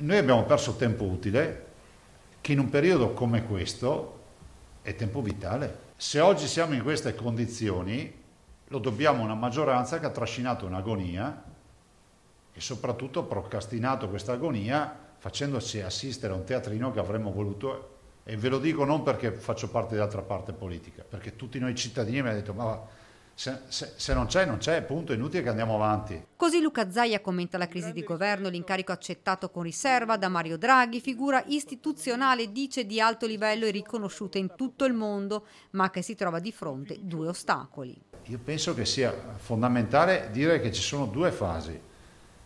Noi abbiamo perso tempo utile, che in un periodo come questo è tempo vitale. Se oggi siamo in queste condizioni, lo dobbiamo a una maggioranza che ha trascinato un'agonia e soprattutto ha procrastinato questa agonia facendoci assistere a un teatrino che avremmo voluto, e ve lo dico non perché faccio parte di altra parte politica, perché tutti noi cittadini mi hanno detto ma se non c'è, non c'è, punto, è inutile che andiamo avanti. Così Luca Zaia commenta la crisi di governo, l'incarico accettato con riserva da Mario Draghi, figura istituzionale, dice, di alto livello e riconosciuta in tutto il mondo, ma che si trova di fronte due ostacoli. Io penso che sia fondamentale dire che ci sono due fasi: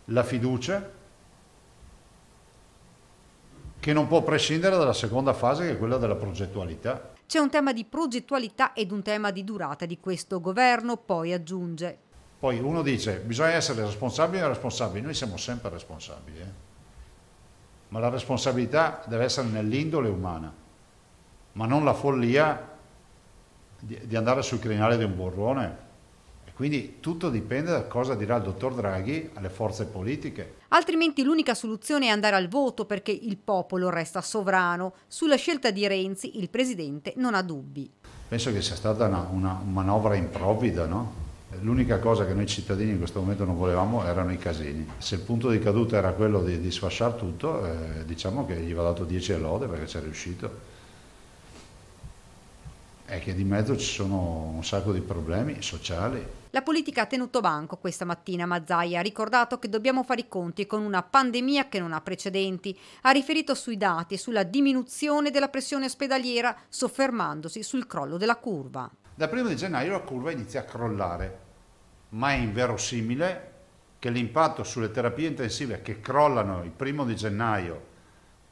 la fiducia, che non può prescindere dalla seconda fase, che è quella della progettualità. C'è un tema di progettualità ed un tema di durata di questo governo, poi aggiunge. Poi uno dice bisogna essere responsabili o responsabili, noi siamo sempre responsabili, ma la responsabilità deve essere nell'indole umana, ma non la follia di andare sul crinale di un burrone. E quindi tutto dipende da cosa dirà il dottor Draghi alle forze politiche. Altrimenti l'unica soluzione è andare al voto, perché il popolo resta sovrano. Sulla scelta di Renzi il presidente non ha dubbi. Penso che sia stata una manovra improvvida, no? L'unica cosa che noi cittadini in questo momento non volevamo erano i casini. Se il punto di caduta era quello di sfasciare tutto, diciamo che gli va dato 10 e lode perché ci è riuscito. È che di mezzo ci sono un sacco di problemi sociali. La politica ha tenuto banco questa mattina, ma Zaia ha ricordato che dobbiamo fare i conti con una pandemia che non ha precedenti. Ha riferito sui dati e sulla diminuzione della pressione ospedaliera, soffermandosi sul crollo della curva. Dal 1° di gennaio la curva inizia a crollare, ma è inverosimile che l'impatto sulle terapie intensive che crollano il 1° di gennaio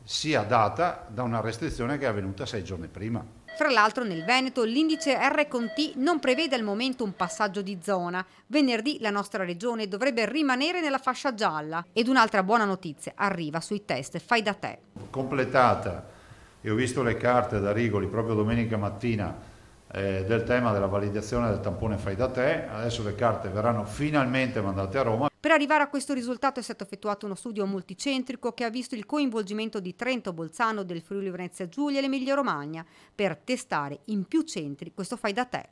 sia data da una restrizione che è avvenuta 6 giorni prima. Fra l'altro nel Veneto l'indice R/T non prevede al momento un passaggio di zona. Venerdì la nostra regione dovrebbe rimanere nella fascia gialla. Ed un'altra buona notizia arriva sui test fai da te. Completata, e ho visto le carte da Rigoli proprio domenica mattina del tema della validazione del tampone fai da te, adesso le carte verranno finalmente mandate a Roma. Per arrivare a questo risultato è stato effettuato uno studio multicentrico che ha visto il coinvolgimento di Trento, Bolzano, del Friuli Venezia Giulia e l'Emilia Romagna per testare in più centri questo fai da te.